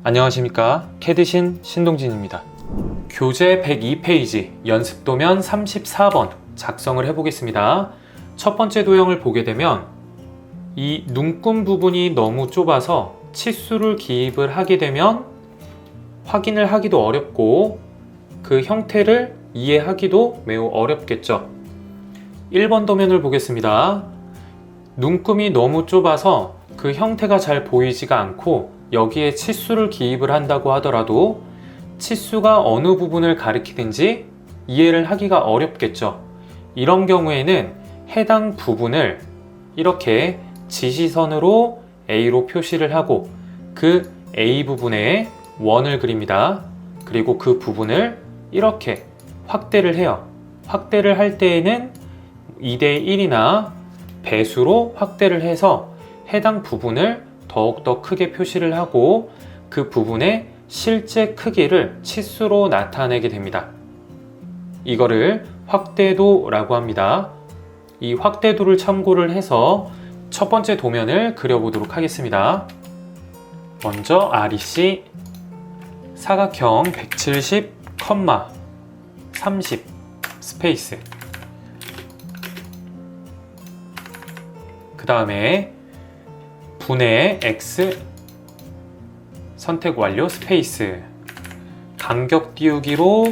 안녕하십니까. 캐드신 신동진입니다. 교재 102페이지 연습도면 34번 작성을 해보겠습니다. 첫 번째 도형을 보게 되면 이 눈금 부분이 너무 좁아서 치수를 기입을 하게 되면 확인을 하기도 어렵고 그 형태를 이해하기도 매우 어렵겠죠. 1번 도면을 보겠습니다. 눈금이 너무 좁아서 그 형태가 잘 보이지가 않고 여기에 치수를 기입을 한다고 하더라도 치수가 어느 부분을 가리키든지 이해를 하기가 어렵겠죠. 이런 경우에는 해당 부분을 이렇게 지시선으로 A로 표시를 하고 그 A 부분에 원을 그립니다. 그리고 그 부분을 이렇게 확대를 해요. 확대를 할 때에는 2대 1이나 배수로 확대를 해서 해당 부분을 더욱더 크게 표시를 하고 그 부분의 실제 크기를 치수로 나타내게 됩니다. 이거를 확대도라고 합니다. 이 확대도를 참고를 해서 첫 번째 도면을 그려보도록 하겠습니다. 먼저 REC 사각형 170, 30 스페이스, 그 다음에 분의 X 선택 완료 스페이스, 간격 띄우기로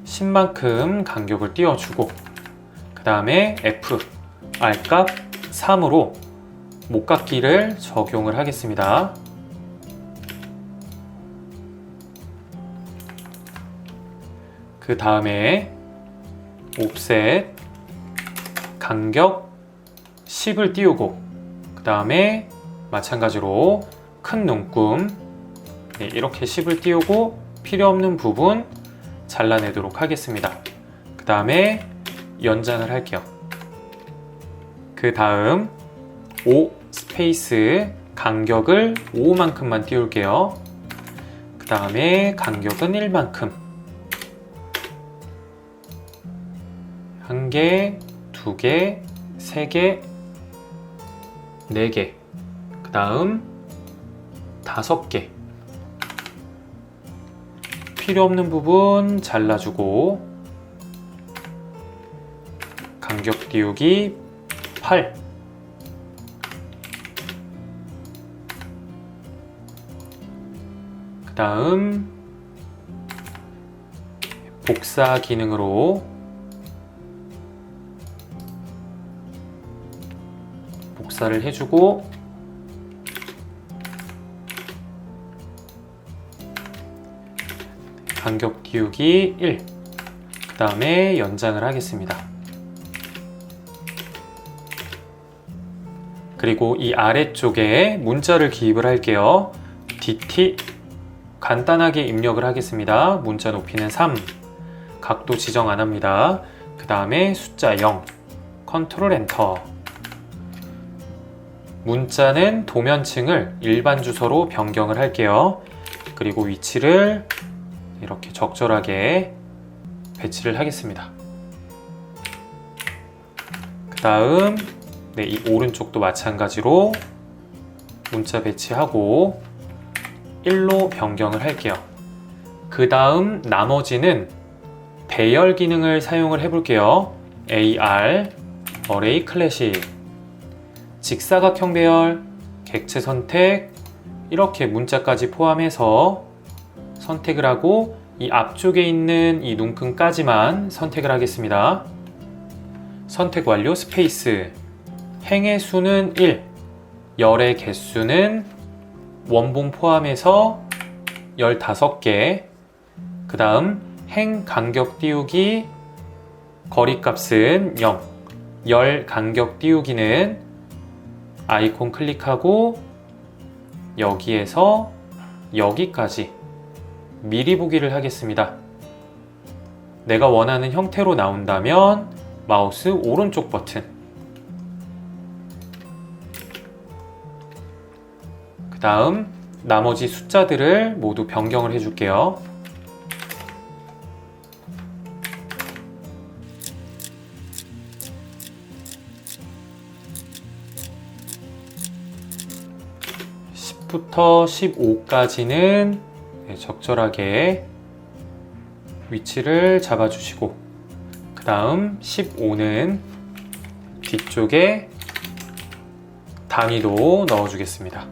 10만큼 간격을 띄워주고 그 다음에 F R값 3으로 목깎기를 적용을 하겠습니다. 그 다음에 옵셋 간격 10을 띄우고 그 다음에 마찬가지로 큰 눈금 이렇게 10을 띄우고 필요 없는 부분 잘라내도록 하겠습니다. 그 다음에 연장을 할게요. 그 다음 5 스페이스 간격을 5만큼만 띄울게요. 그 다음에 간격은 1만큼 1개, 2개, 3개, 4개, 그 다음 5개. 필요 없는 부분 잘라주고 간격 띄우기 8. 그 다음 복사 기능으로 복사를 해주고 간격 띄우기 1. 그 다음에 연장을 하겠습니다. 그리고 이 아래쪽에 문자를 기입을 할게요. DT 간단하게 입력을 하겠습니다. 문자 높이는 3. 각도 지정 안 합니다. 그 다음에 숫자 0. 컨트롤 엔터. 문자는 도면층을 일반 주소로 변경을 할게요. 그리고 위치를 이렇게 적절하게 배치를 하겠습니다. 그 다음 이 오른쪽도 마찬가지로 문자 배치하고 1로 변경을 할게요. 그 다음 나머지는 배열 기능을 사용을 해볼게요. AR 어레이 클래식 직사각형 배열, 객체 선택 이렇게 문자까지 포함해서 선택을 하고 이 앞쪽에 있는 이 눈금까지만 선택을 하겠습니다. 선택 완료 스페이스. 행의 수는 1, 열의 개수는 원본 포함해서 15개. 그 다음 행 간격 띄우기 거리값은 0, 열 간격 띄우기는 아이콘 클릭하고 여기에서 여기까지 미리 보기를 하겠습니다. 내가 원하는 형태로 나온다면 마우스 오른쪽 버튼, 그 다음 나머지 숫자들을 모두 변경을 해줄게요. 1부터 15까지는 적절하게 위치를 잡아주시고, 그 다음 15는 뒤쪽에 단위도 넣어주겠습니다.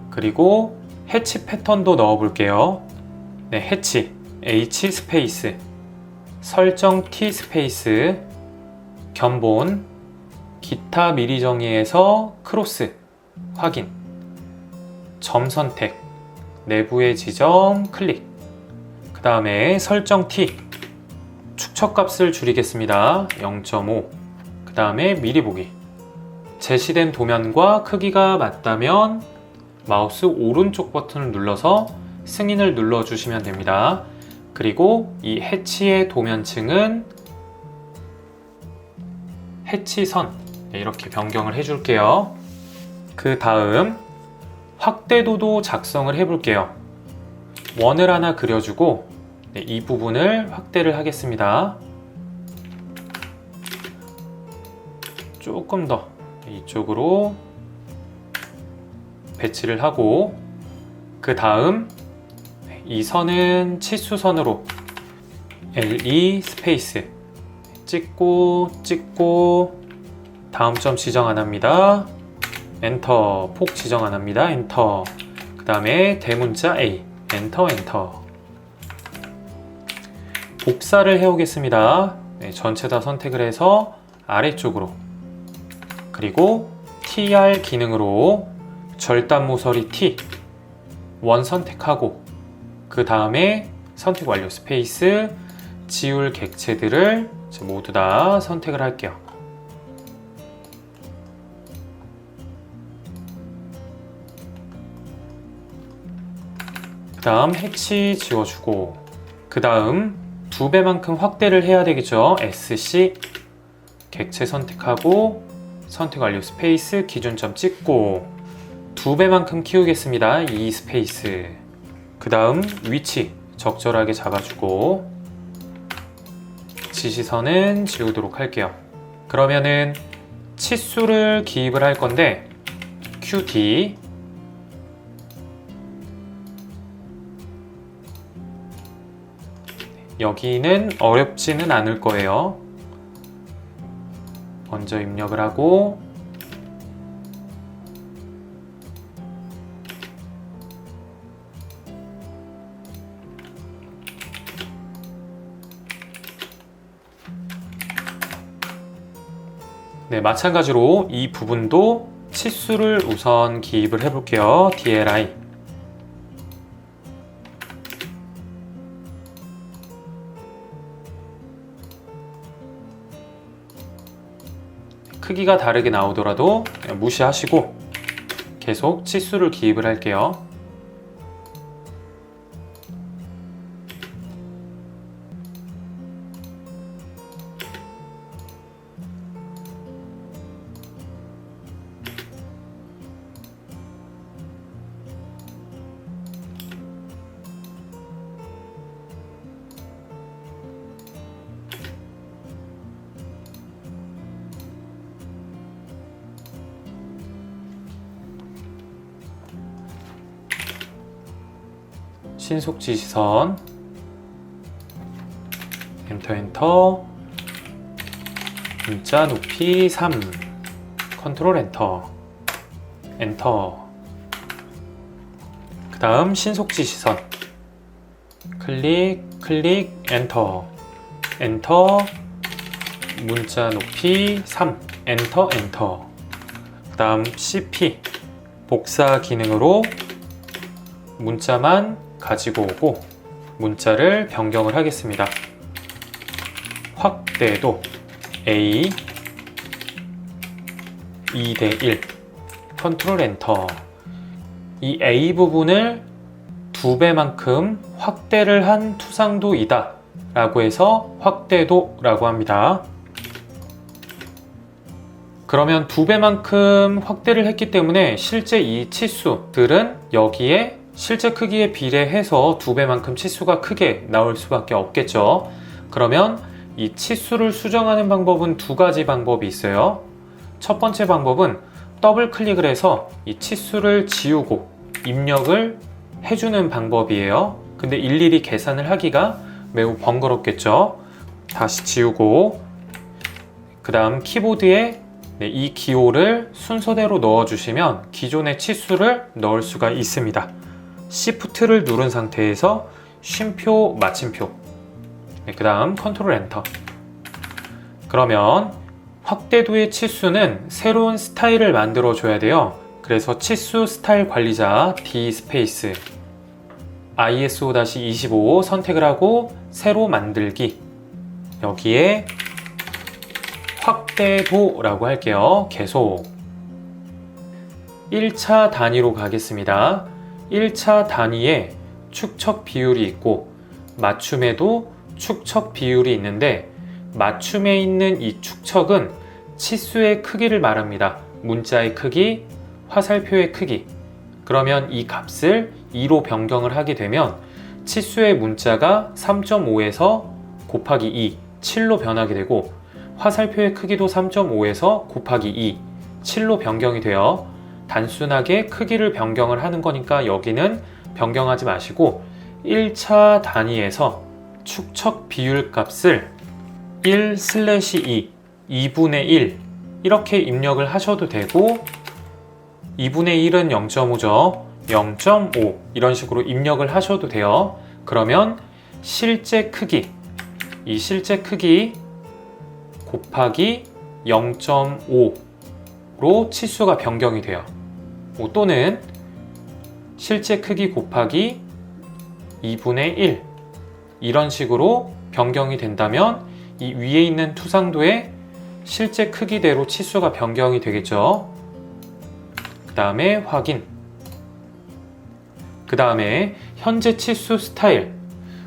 그리고 해치 패턴도 넣어볼게요. 네, 해치 H 스페이스, 설정 T 스페이스, 견본, 기타 미리 정의에서 크로스 확인, 점 선택, 내부의 지점 클릭, 그 다음에 설정 T, 축척값을 줄이겠습니다. 0.5, 그 다음에 미리 보기. 제시된 도면과 크기가 맞다면 마우스 오른쪽 버튼을 눌러서 승인을 눌러주시면 됩니다. 그리고 이 해치의 도면층은 해치선, 이렇게 변경을 해줄게요. 그 다음 확대도도 작성을 해볼게요. 원을 하나 그려주고 이 부분을 확대를 하겠습니다. 조금 더 이쪽으로 배치를 하고, 그 다음 이 선은 치수선으로 LE 스페이스 찍고 다음 점 지정 안 합니다. 엔터. 폭 지정 안 합니다. 엔터. 그 다음에 대문자 A, 엔터. 복사를 해오겠습니다. 네, 전체 다 선택을 해서 아래쪽으로, 그리고 TR 기능으로 절단 모서리 T 원 선택하고, 그 다음에 선택 완료 스페이스, 지울 객체들을 모두 다 선택을 할게요. 그 다음 해치 지워주고, 그 다음 2배만큼 확대를 해야 되겠죠. SC 객체 선택하고 선택 완료 스페이스, 기준점 찍고 2배만큼 키우겠습니다. 2 스페이스. 그 다음 위치 적절하게 잡아주고 지시선은 지우도록 할게요. 그러면은 치수를 기입을 할 건데 QD, 여기는 어렵지는 않을 거예요. 먼저 입력을 하고, 네, 마찬가지로 이 부분도 치수를 우선 기입을 해볼게요. DLI. 크기가 다르게 나오더라도 무시하시고 계속 치수를 기입을 할게요. 신속 지시선, 엔터, 문자 높이 3, 컨트롤 엔터. 그 다음 신속 지시선, 클릭, 엔터, 문자 높이 3, 엔터. 그 다음 CP, 복사 기능으로 문자만 가지고 오고 문자를 변경을 하겠습니다. 확대도 A 2:1, 컨트롤 엔터. 이 A 부분을 2배만큼 확대를 한 투상도이다 라고 해서 확대도라고 합니다. 그러면 2배만큼 확대를 했기 때문에 실제 이 치수들은 여기에 실제 크기에 비례해서 2배만큼 치수가 크게 나올 수밖에 없겠죠. 그러면 이 치수를 수정하는 방법은 2가지 방법이 있어요. 첫 번째 방법은 더블 클릭을 해서 이 치수를 지우고 입력을 해주는 방법이에요. 근데 일일이 계산을 하기가 매우 번거롭겠죠. 다시 지우고 그 다음 키보드에 이 기호를 순서대로 넣어주시면 기존의 치수를 넣을 수가 있습니다. Shift를 누른 상태에서 쉼표, 마침표, 그 다음 컨트롤 엔터. 그러면 확대도의 치수는 새로운 스타일을 만들어 줘야 돼요. 그래서 치수 스타일 관리자 D 스페이스 ISO-25 선택을 하고 새로 만들기, 여기에 확대도라고 할게요. 계속 1차 단위로 가겠습니다. 1차 단위에 축척 비율이 있고 맞춤에도 축척 비율이 있는데 맞춤에 있는 이 축척은 치수의 크기를 말합니다. 문자의 크기, 화살표의 크기. 그러면 이 값을 2로 변경을 하게 되면 치수의 문자가 3.5에서 곱하기 2, 7로 변하게 되고 화살표의 크기도 3.5에서 곱하기 2, 7로 변경이 되어 단순하게 크기를 변경을 하는 거니까 여기는 변경하지 마시고 1차 단위에서 축척 비율 값을 1/2, 2분의 1 이렇게 입력을 하셔도 되고 2분의 1은 0.5죠. 0.5 이런 식으로 입력을 하셔도 돼요. 그러면 실제 크기, 이 실제 크기 곱하기 0.5로 치수가 변경이 돼요. 또는 실제 크기 곱하기 2분의 1 이런 식으로 변경이 된다면 이 위에 있는 투상도의 실제 크기대로 치수가 변경이 되겠죠. 그 다음에 확인. 그 다음에 현재 치수 스타일.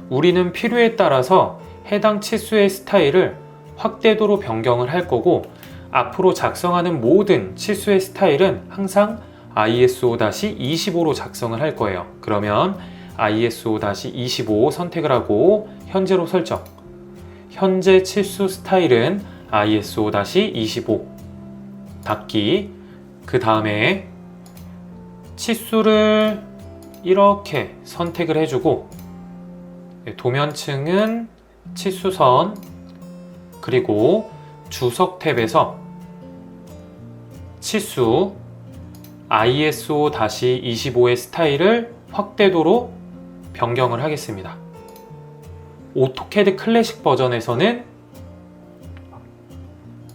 우리는 필요에 따라서 해당 치수의 스타일을 확대도로 변경을 할 거고 앞으로 작성하는 모든 치수의 스타일은 항상 ISO-25로 작성을 할 거예요. 그러면 ISO-25 선택을 하고 현재로 설정. 현재 치수 스타일은 ISO-25 닫기. 그 다음에 치수를 이렇게 선택을 해주고 도면층은 치수선, 그리고 주석 탭에서 치수 ISO-25의 스타일을 확대도로 변경을 하겠습니다. 오토캐드 클래식 버전에서는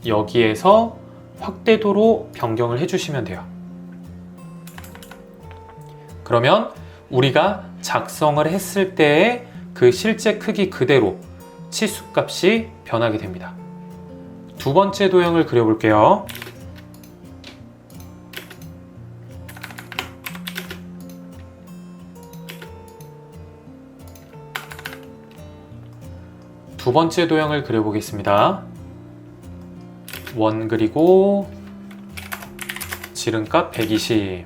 여기에서 확대도로 변경을 해주시면 돼요. 그러면 우리가 작성을 했을 때의 그 실제 크기 그대로 치수값이 변하게 됩니다. 두 번째 도형을 그려볼게요. 두 번째 도형을 그려보겠습니다. 원 그리고 지름값 120,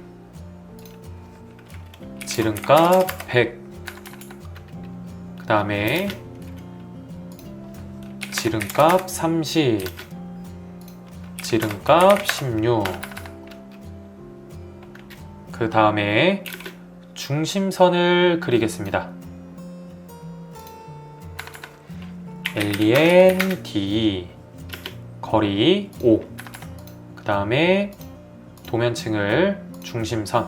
지름값 100, 그 다음에 지름값 30, 지름값 16, 그 다음에 중심선을 그리겠습니다. LEN, D, 거리 5, 그 다음에 도면층을 중심선,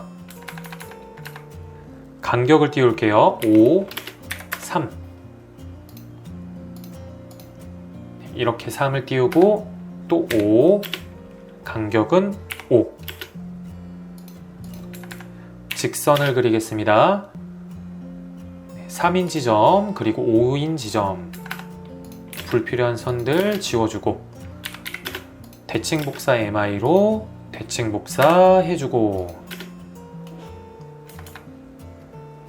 간격을 띄울게요. 5, 3 이렇게 3을 띄우고 또 5, 간격은 5. 직선을 그리겠습니다. 3인 지점 그리고 5인 지점, 불필요한 선들 지워주고 대칭 복사 MI로 대칭 복사 해주고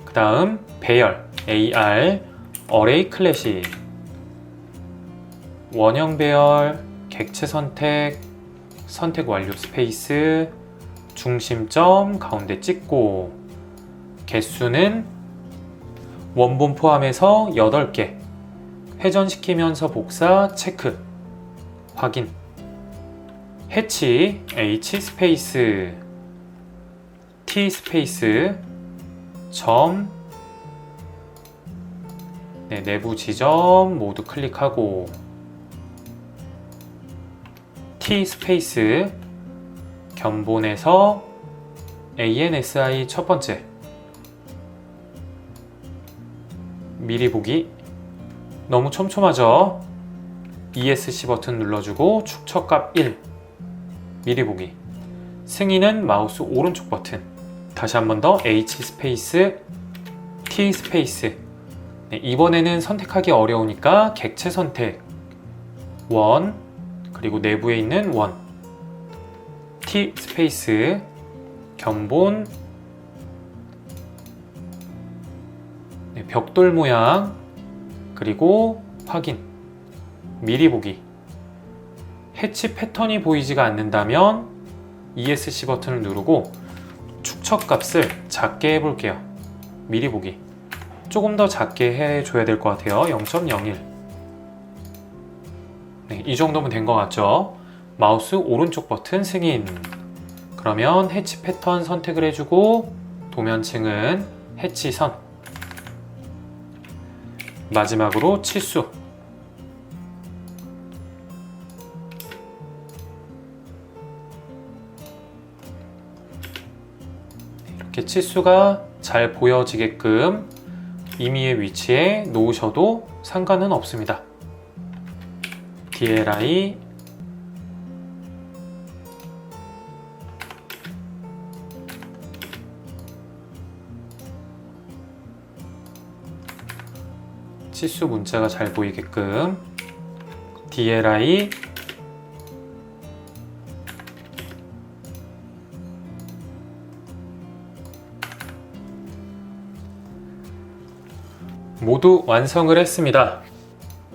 그 다음 배열 AR 어레이 클래식, 원형 배열, 객체 선택, 선택 완료 스페이스, 중심점 가운데 찍고 개수는 원본 포함해서 8개, 회전시키면서 복사 체크, 확인. 해치 H 스페이스 T 스페이스 점 내부 지점 모두 클릭하고 T 스페이스 견본에서 ANSI 첫 번째 미리 보기 너무 촘촘하죠? ESC 버튼 눌러주고 축척값 1 미리 보기 승인은 마우스 오른쪽 버튼 다시 한 번 더 H 스페이스 T 스페이스 이번에는 선택하기 어려우니까 객체 선택 원 그리고 내부에 있는 원 T 스페이스 견본 벽돌 모양 그리고 확인 미리 보기 해치 패턴이 보이지가 않는다면 ESC 버튼을 누르고 축척 값을 작게 해볼게요. 미리 보기 조금 더 작게 해줘야 될 것 같아요. 0.01 이 정도면 된 것 같죠? 마우스 오른쪽 버튼 승인 그러면 해치 패턴 선택을 해주고 도면층은 해치선 마지막으로 치수 이렇게 치수가 잘 보여지게끔 임의의 위치에 놓으셔도 상관은 없습니다. DLI 치수 문자가 잘 보이게끔 DLI 모두 완성을 했습니다.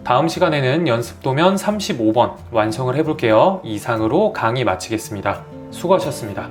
다음 시간에는 연습도면 35번 완성을 해볼게요. 이상으로 강의 마치겠습니다. 수고하셨습니다.